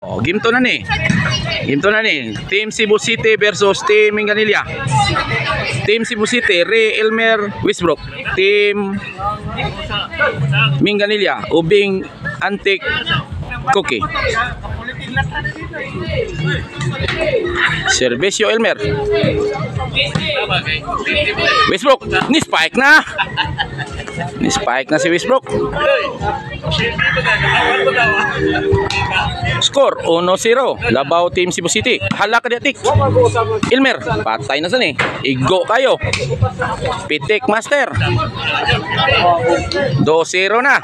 Oh, game to na ni. Game to na ni. Team Cebu City versus Team Minganilla. Team Cebu City, Ray Elmer Wisbrook. Team Minganilla, Ubing Antique Cookie. Servisyo Elmer. Wisbrook, ni-spike na. Ni-spike na si Wisbrook. Score 1-0. Labaw Team Cebu City. Hala ka diatik. Elmer, patay na san eh. Igo kayo. Pitik Master. 2-0 na.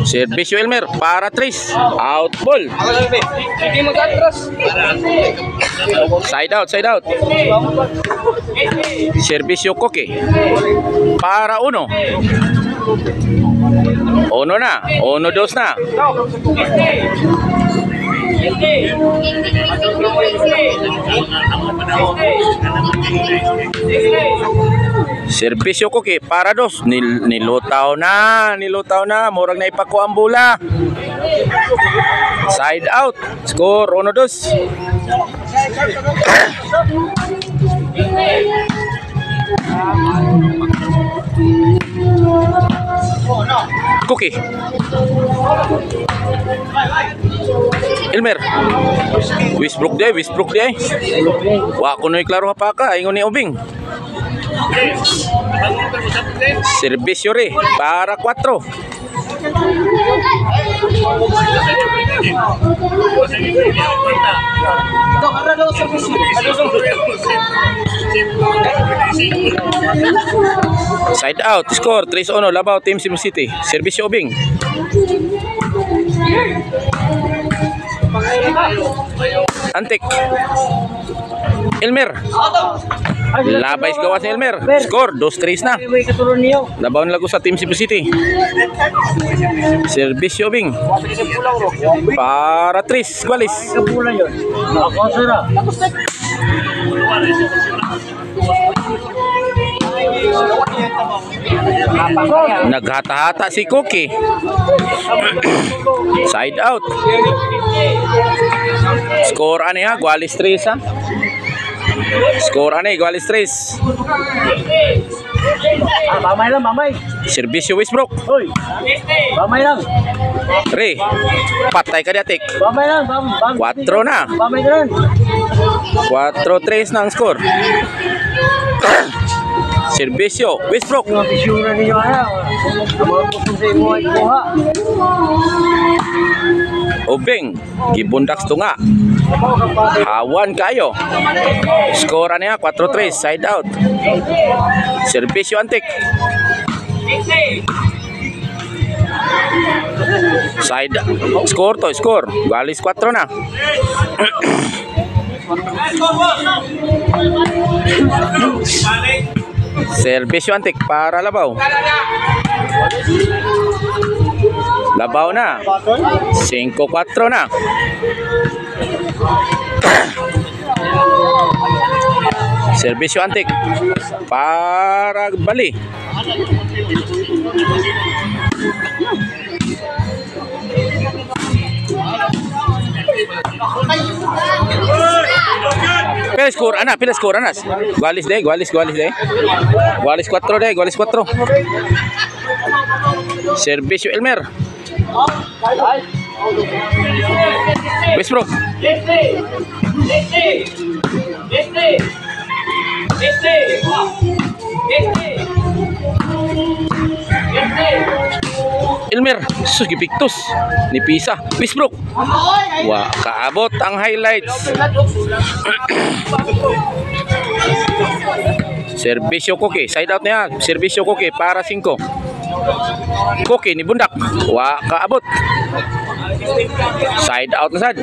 Servisyo Elmer para Tris. Out ball. Side out, side out. Servisyo Koke para Uno. Uno na. 1-2 na. Servisyo Koke para dos. Nilutaw na. Murag na ipako ang bola. Side out. Score 1-2. Koke. Elmer. Wisbrook day. Wa kuno klaro pa ka ingon ni Ubing. Servisyo re para 4. Side out, score 3-1 labaw Team Cebu City. Servisyo Ubing. Antique. Elmer. Labay gawas ni Elmer. Score 2-3 na. Labaw lago sa Team Cebu City. Servisyo Ubing. Para Tris Gualis. Naghata-hata si Cookie. Side out. Score ani ha, Gualis 3 ha. Score ani, Gualis 3. Mamay lang, mamay. Servisyo Wisbrook. Hoy. Mamay lang. Re. Patay ka diatik. Mamay lang, 4 na. Mamay lang. 4-3 na ang score. Servisyo Wisbrook. Yung pisura ninyo ano. Mga pusong sa imo ay kuha. Ubing gibundaks tunga. Hawan kayo. Score niya 4-3 side out. Servisyo Antique. Side score to score. Galis 4 na. Servisyo Antique para labaw. Labaw na. 5-4 na. Servisyo Antique para Bali. Pila score anas. Gualis de. Gualis 4 de, Gualis 4. Servisyo Elmer. Wisbrook. Elmer, sus gipiktos ni Pisa. Wisbrook. Wa kaabot ang highlights. Servisyo Koke, side out niya. Servisyo Koke para 5. Koke ni bundak. Wa kaabot. Side out na sad.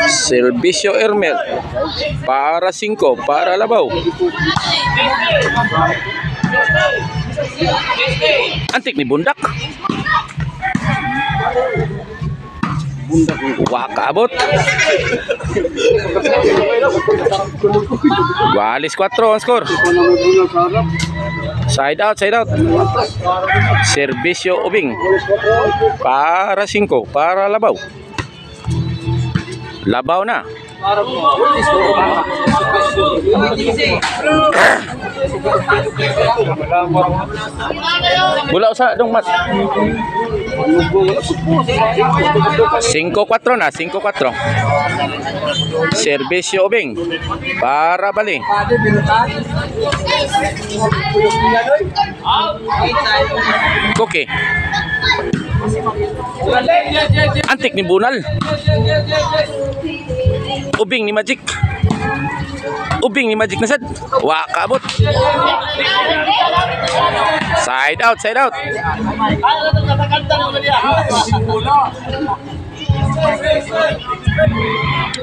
Servisyo Elmer para 5 para labaw. Antique ni bundak. Wakaabot. Walis 4 ang score. Side out, side out. Servisyo Ubing. Para 5, para Labaw. Labaw na. Bula sa dong mat. 5-4 na, 5-4. Servisyo Ubing. Para Bali. Koke. Antik ni Bunal. Ubing ni Magic. Ubing ni Magic na sad. Wakaabot. Side out, side out.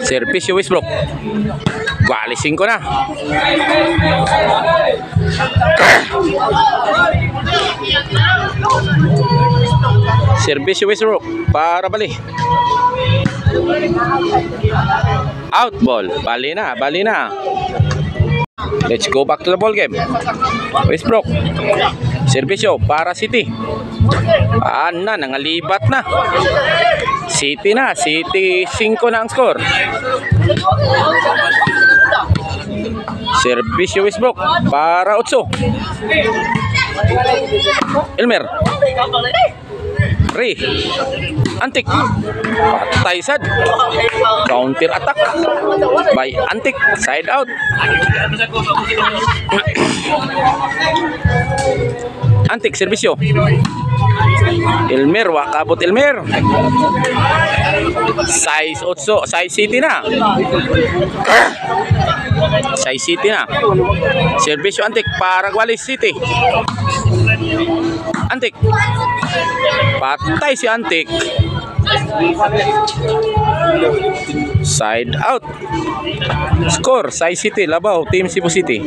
Servisyo Westbrook. Walis 5 na. Servisyo Westbrook para Bali. Out ball. Bali na, Bali na. Let's go back to the ball game. Westbrook. Servisyo para City. Na, nangalibat na. City na, City 5 na ang score. Servisyo Westbrook para 8. Elmer. Ray. Antik. Patay sad. Counter attack by Antik. Side out. Antik servisyo. Elmer, wakabot Elmer. Size 8, size City na. Size City na. Servisyo Antik para Gualis City. Antik. Patay si Antik. Side out. Score Size City, Labaw, Team Cebu City.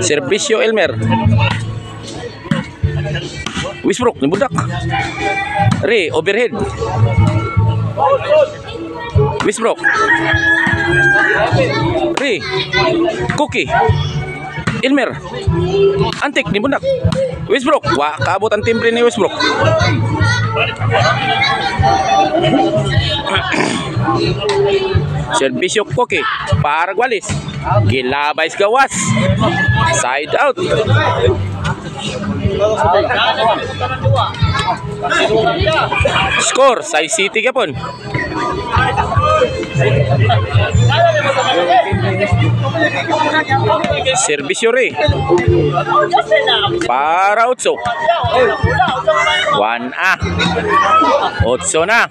Servisyo Elmer. Westbrook, nibudak. Ray, overhead. Westbrook. Ray. Cookie. Elmer. Antik, nibudak. Westbrook, kaabot ang timbre ni Westbrook. Servisyo Cookie para Gualis. Gilabay sa gawas. Side out. Score Size City kapon. Servisyo Ray para 8. 1A 8 na.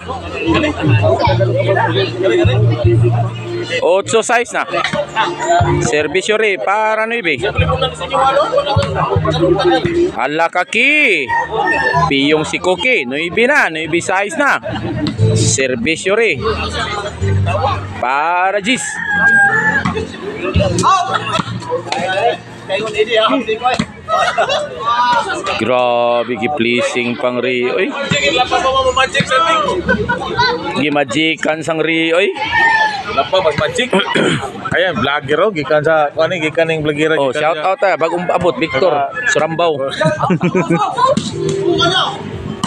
8 size na. Servisyo Ray para 9. Hala kaki. Piyong si Cookie. 9 na. 9 size na. Servisyo Ray para Gis. Grabe gi-pleasing pang Ray. Oy. Gi-magican sang Ray. Oy. Lapa mas magic. Ayan, vlogger oh, gikan sa kuan gikan ning vlogger. Oh, shout out bagong abot Victor Surambaw.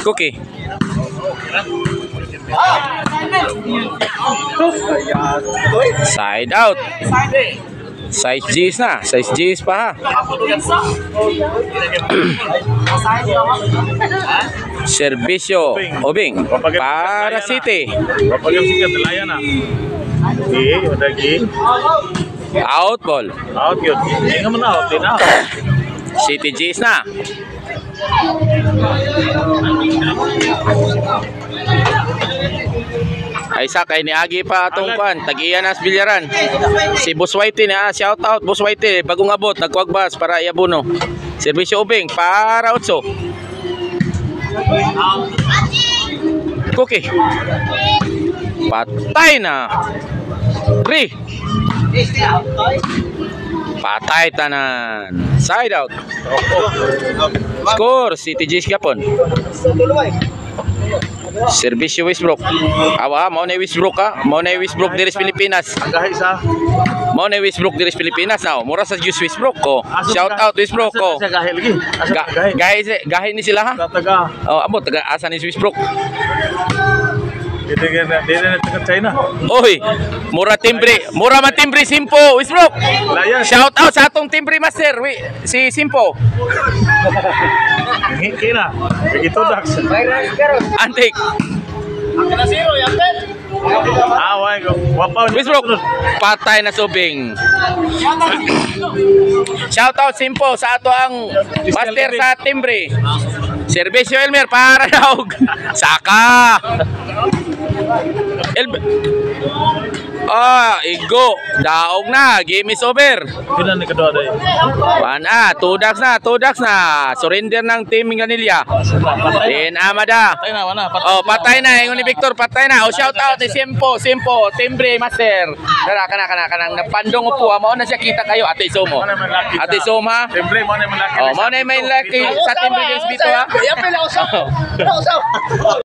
Cookie. Side out. Size G's na. Size G's pa ha. Servisyo Ubing para City. Papagam sikat dalayan na. Okay, udah gi. Out ball. Out yun. Ingat mo na out din out. City G's na. Ay sakay ni Agi pa atong kuan, tagiyan as bilyaran. Si Boss Whitey na, shout out Boss Whitey, bagong abot, nagkuagbas para iabuno. Servisyo Ubing para 8. Cookie. Patay na. Ray. Patay tanan. Side out. Score City G's kapon. Servisyo Westbrook. Awa, mao na Westbrook ka. Mao na Westbrook diri sa Pilipinas. Agahi sa. Mao na Westbrook diri sa Pilipinas now. Mura sa Juice Westbrook ko. Shout out Westbrook ko. Asa gahi lagi. Asa gahi. Gahi ni sila ha. Taga. Oh, amo taga asa ni Westbrook. Dito na taga China. Oy, mura timbre. Mura man timbre Simpo Westbrook. Layan. Shout out sa atong timbre master, si Simpo. Ngiki na. Ito Dax. Antik. Away ko. Wapaw. Westbrook, patay na subing. Shout out Simpo sa ato ang master sa timbre. Servisyo Elmer para daw. Saka. Igo. Daog na. Game is over. Ilan ni kadua day? Tudax na. Surrender ng team Ganilla. Then Amada. Patay na, wana. Patay na. Ingon ni Victor, patay na. Shout out ni Simpo, timbre master. Tara, kanang napandong upo. Mao na siya kita kayo, Ate Somo. Ate Soma. Timbre mo na malaki. Mao na may laki sa timbre dito ha.